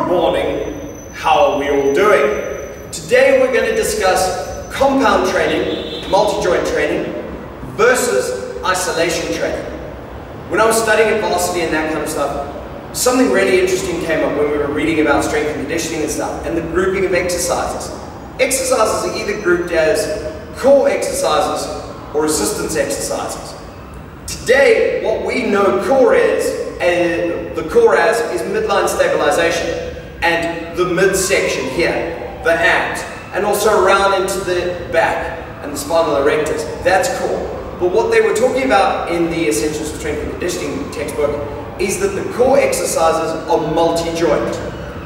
Good morning, how are we all doing? Today we're going to discuss compound training, multi-joint training versus isolation training. When I was studying at varsity and that kind of stuff, something really interesting came up when we were reading about strength and conditioning and stuff, and the grouping of exercises. Exercises are either grouped as core exercises or resistance exercises. Today, what we know core is, is midline stabilization and the midsection here, the abs, and also around into the back and the spinal erectors. That's core. But what they were talking about in the Essentials of Strength and Conditioning textbook is that the core exercises are multi-joint.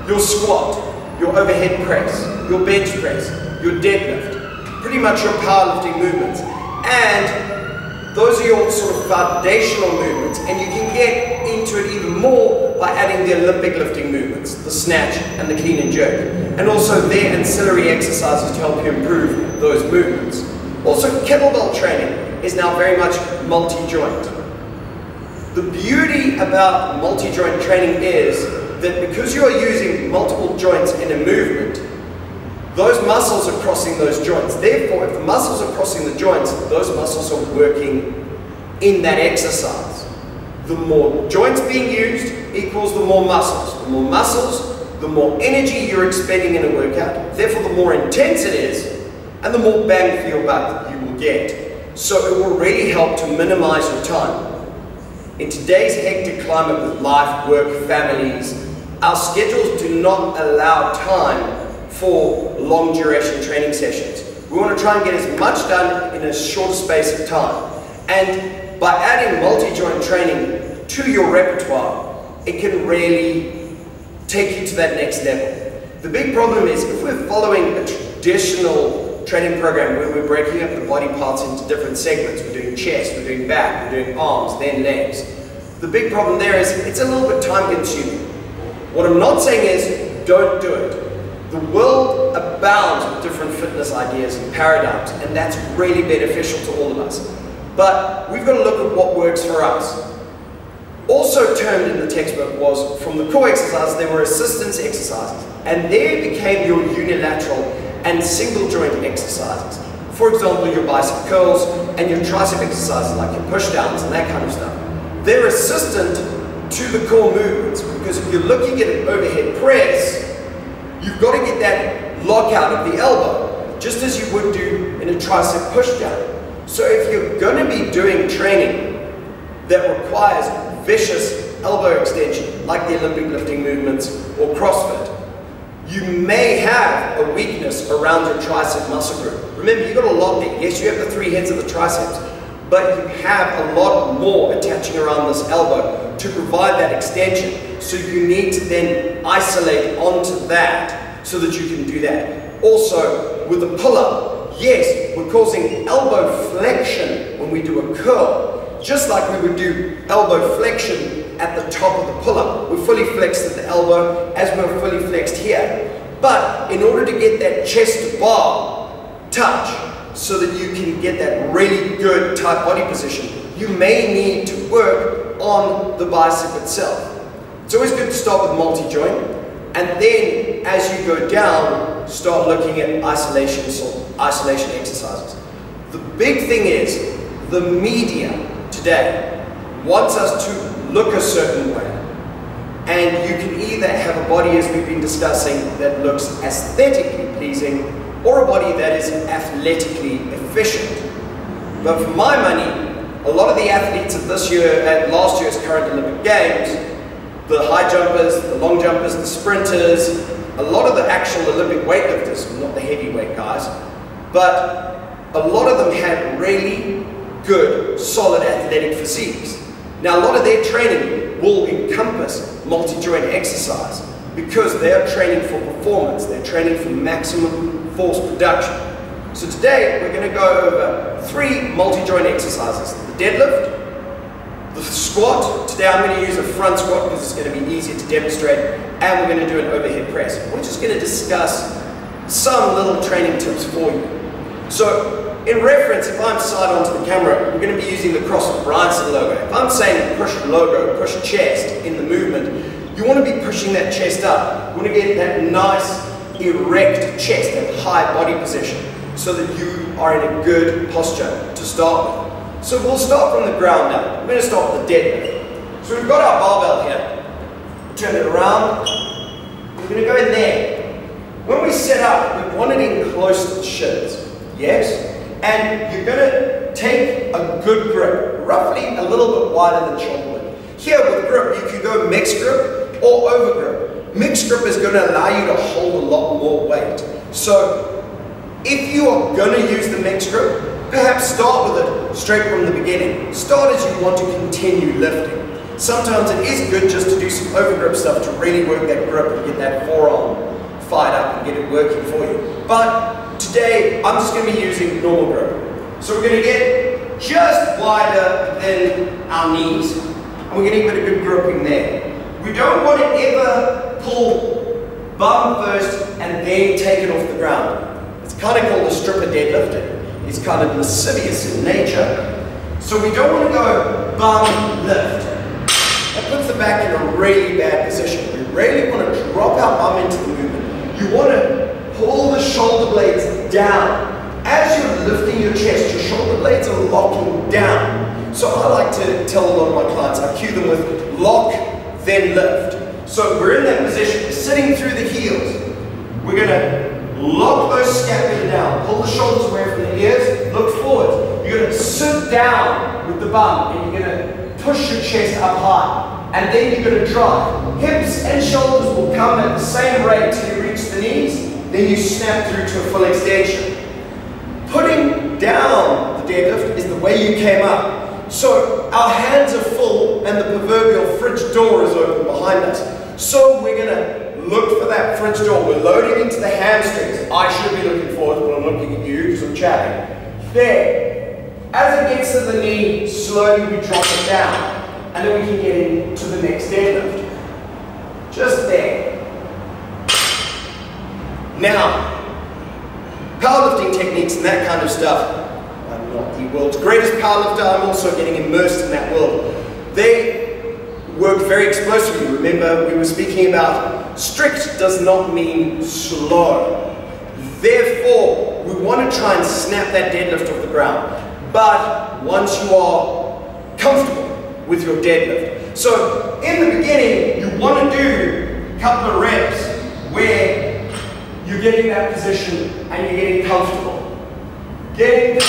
Your squat, your overhead press, your bench press, your deadlift, pretty much your powerlifting movements. And those are your sort of foundational movements, and you can get into it even more by adding the Olympic lifting movements, the snatch and the clean and jerk, and also their ancillary exercises to help you improve those movements. Also, kettlebell training is now very much multi-joint. The beauty about multi-joint training is that because you are using multiple joints in a movement, those muscles are crossing those joints. Therefore, if the muscles are crossing the joints, those muscles are working in that exercise. The more joints being used equals the more muscles. The more muscles, the more energy you're expending in a workout. Therefore, the more intense it is, and the more bang for your buck you will get. So it will really help to minimize your time. In today's hectic climate with life, work, families, our schedules do not allow time for long duration training sessions. We want to try and get as much done in a short space of time. And by adding multi-joint training to your repertoire, it can really take you to that next level. The big problem is if we're following a traditional training program where we're breaking up the body parts into different segments, we're doing chest, we're doing back, we're doing arms, then legs. The big problem there is it's a little bit time consuming. What I'm not saying is don't do it. The world abounds with different fitness ideas and paradigms, and that's really beneficial to all of us. But we've got to look at what works for us. Also termed in the textbook was, from the core exercises, there were assistance exercises, and there became your unilateral and single joint exercises. For example, your bicep curls and your tricep exercises, like your push downs and that kind of stuff. They're assistant to the core movements, because if you're looking at an overhead press, you've got to get that lockout of the elbow, just as you would do in a tricep pushdown. So if you're going to be doing training that requires vicious elbow extension, like the Olympic lifting movements or CrossFit, you may have a weakness around your tricep muscle group. Remember, you've got a lot there. Yes, you have the three heads of the triceps, but you have a lot more attaching around this elbow to provide that extension. So you need to then isolate onto that so that you can do that. Also, with a pull-up, yes, we're causing elbow flexion when we do a curl, just like we would do elbow flexion at the top of the pull-up. We're fully flexed at the elbow as we're fully flexed here. But in order to get that chest to bar touch, so that you can get that really good tight body position, you may need to work on the bicep itself. It's always good to start with multi-joint, and then as you go down, start looking at isolation exercises. The big thing is, the media today wants us to look a certain way. And you can either have a body, as we've been discussing, that looks aesthetically pleasing, or a body that is athletically efficient. But for my money, a lot of the athletes of this year and last year's current Olympic Games, the high jumpers, the long jumpers, the sprinters, a lot of the actual Olympic weightlifters, not the heavyweight guys, but a lot of them had really good, solid athletic physiques. Now, a lot of their training will encompass multi-joint exercise because they're training for performance, they're training for maximum force production. So today, we're going to go over 3 multi-joint exercises. The deadlift, the squat. Today I'm going to use a front squat because it's going to be easier to demonstrate, and we're going to do an overhead press. We're just going to discuss some little training tips for you. So in reference, if I'm side onto the camera, we're going to be using the CrossFit Bryanson logo. If I'm saying push logo, push chest in the movement, You want to be pushing that chest up. You want to get that nice erect chest, that high body position, so that you are in a good posture to start with. So we'll start from the ground now. We're going to start with the deadlift. So we've got our barbell here. Turn it around. We're going to go in there. When we set up, we want it in close to the shins. Yes? And you're going to take a good grip, roughly a little bit wider than shoulder width. Here with grip, you can go mixed grip or over grip. Mixed grip is going to allow you to hold a lot more weight. So if you are going to use the mixed grip, perhaps start with it straight from the beginning. Start as you want to continue lifting. Sometimes it is good just to do some over grip stuff to really work that grip and get that forearm fired up and get it working for you. But today, I'm just going to be using normal grip. So we're going to get just wider than our knees, and we're going to get a good gripping there. We don't want to ever pull bum first and then take it off the ground. It's kind of called a stripper deadlifting. It's kind of lascivious in nature. So we don't want to go bum lift. That puts the back in a really bad position. We really want to drop our bum into the movement. You want to pull the shoulder blades down. As you're lifting your chest, your shoulder blades are locking down. So I like to tell a lot of my clients, I cue them with lock, then lift. So we're in that position, we're sitting through the heels. We're going to lock those scapula down, pull the shoulders away from the ears, look forward. You're going to sit down with the bum and you're going to push your chest up high. And then you're going to drive. Hips and shoulders will come at the same rate till you reach the knees. Then you snap through to a full extension. Putting down the deadlift is the way you came up. So our hands are full and the proverbial fridge door is open behind us. So we're going to look for that fridge door. We're loading into the hamstrings. I should be looking forward, but I'm looking at you because I'm chatting. There. As it gets to the knee, slowly we drop it down. And then we can get into the next deadlift. Just there. Now, powerlifting techniques and that kind of stuff, I'm not the world's greatest powerlifter, I'm also getting immersed in that world. They work very explosively. Remember, we were speaking about strict does not mean slow. Therefore, we want to try and snap that deadlift off the ground. But once you are comfortable with your deadlift. So in the beginning, you want to do a couple of reps where you're getting that position and you're getting comfortable. Getting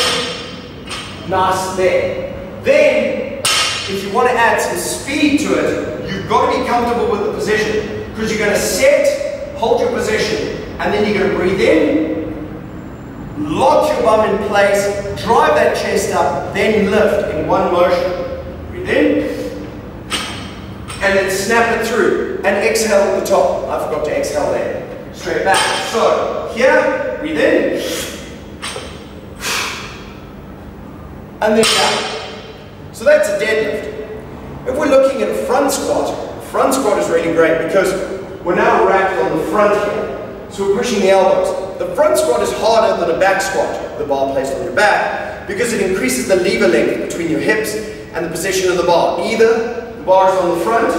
nice there. Then, if you want to add some speed to it, you've got to be comfortable with the position because you're going to set, hold your position, and then you're going to breathe in, lock your bum in place, drive that chest up, then lift in one motion. Breathe in, and then snap it through, and exhale at the top. I forgot to exhale there. Straight back. So, here, breathe in, and then down. So that's a deadlift. If we're looking at a front squat is really great because we're now wrapped on the front here. So we're pushing the elbows. The front squat is harder than a back squat, the bar placed on your back, because it increases the lever length between your hips and the position of the bar. Either the bar is on the front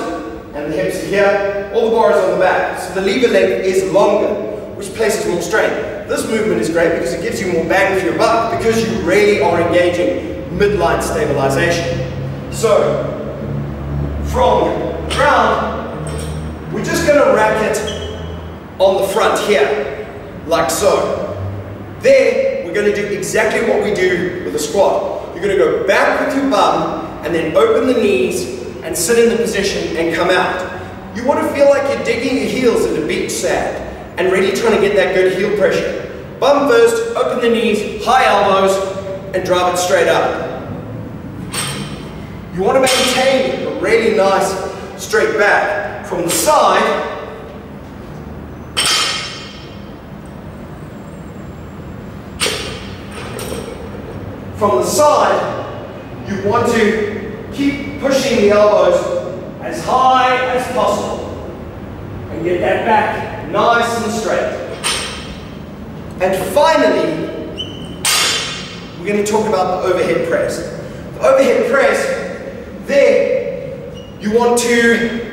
and the hips are here, or the bar is on the back. So the lever length is longer, which places more strain. This movement is great because it gives you more bang for your buck because you really are engaging midline stabilization. So, from the ground, we're just going to rack it on the front here, like so. There, we're going to do exactly what we do with a squat. You're going to go back with your bum and then open the knees and sit in the position and come out. You want to feel like you're digging your heels into beach sand and really trying to get that good heel pressure. Bum first, open the knees, high elbows, and drive it straight up. You want to maintain a really nice straight back. From the side, you want to keep pushing the elbows as high as possible and get that back nice and straight. And finally, we're going to talk about the overhead press. The overhead press, there, you want to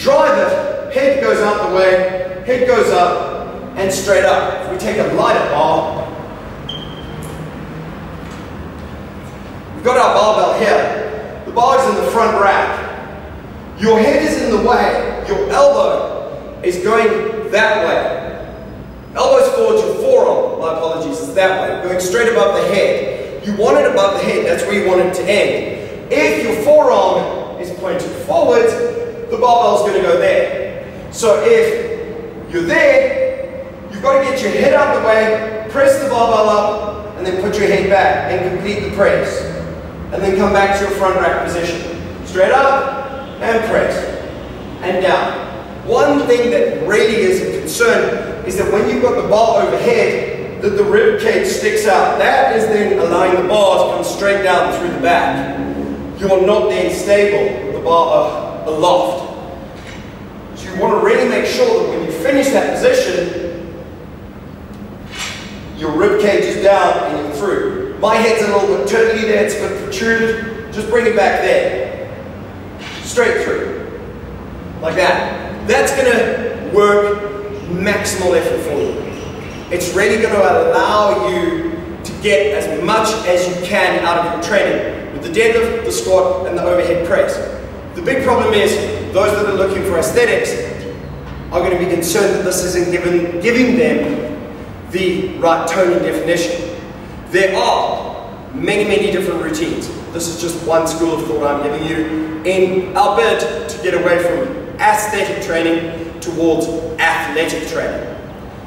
drive it, head goes out the way, head goes up, and straight up. If we take a lighter bar, we've got our barbell here. The bar is in the front rack. Your head is in the way. Your elbow is going that way. Elbows forward, your forearm, my apologies, is that way, going straight above the head. You want it above the head, that's where you want it to end. If your forearm is pointed forward, the barbell is going to go there. So if you're there, you've got to get your head out the way, press the barbell up, and then put your head back and complete the press. And then come back to your front rack position. Straight up, and press, and down. One thing that really is a concern is that when you've got the bar overhead, that the rib cage sticks out. That is then allowing the bar to come straight down through the back. You're not then stable with the bar aloft. So you want to really make sure that when you finish that position, your rib cage is down and you're through. My head's a little bit turtly there, it's a bit protruded. Just bring it back there. Straight through. Like that. That's going to work maximal effort for you. It's really going to allow you to get as much as you can out of your training with the deadlift, the squat, and the overhead press. The big problem is those that are looking for aesthetics are going to be concerned that this isn't giving them the right tone and definition. There are many different routines. This is just one school of thought I'm giving you in our bid to get away from aesthetic training towards athletic training.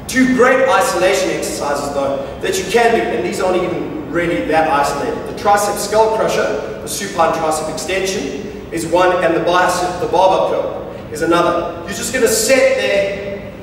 Two great isolation exercises though that you can do, and these aren't even really that isolated. The tricep skull crusher, the supine tricep extension, is one, and the barbell curl is another. You're just going to sit there,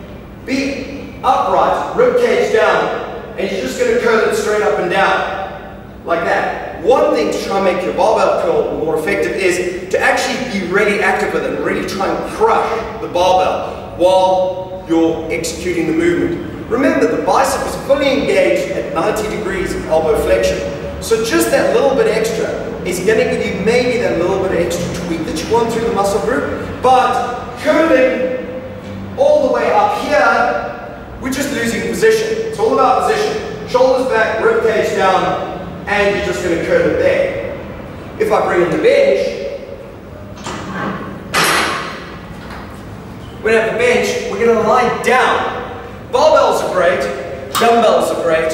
be upright, rib cage down, and you're just going to curl it straight up and down, like that. One thing to try and make your barbell curl more effective is to actually be really active with it and really try and crush the barbell while you're executing the movement. Remember, the bicep is fully engaged at 90 degrees of elbow flexion. So just that little bit extra is going to give you maybe that little bit of extra tweak that you want through the muscle group. But curling all the way up here, we're just losing position. It's all about position. Shoulders back, rib cage down, and you're just going to curl it there. If I bring in the bench, when at the bench, we're going to lie down. Barbells are great, dumbbells are great.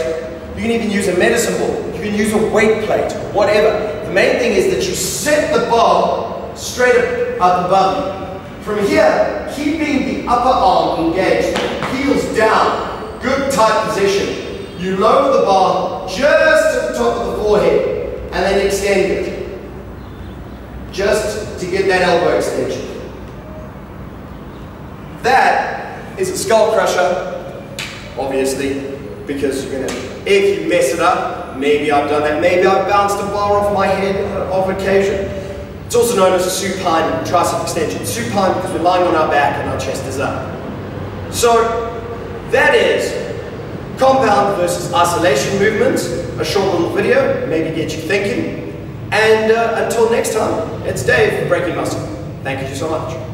You can even use a medicine ball. You can use a weight plate, whatever. The main thing is that you set the bar straight up above you. From here, keeping the upper arm engaged, heels down, good tight position. You lower the bar just at the top of the forehead and then extend it. Just to get that elbow extension. That is a skull crusher, obviously, because you're going to, if you mess it up, maybe I've done that, maybe I've bounced a bar off my head on occasion. It's also known as a supine tricep extension. Supine because we're lying on our back and our chest is up. So that is compound versus isolation movements, a short little video, maybe get you thinking. And until next time, it's Dave from Breaking Muscle. Thank you so much.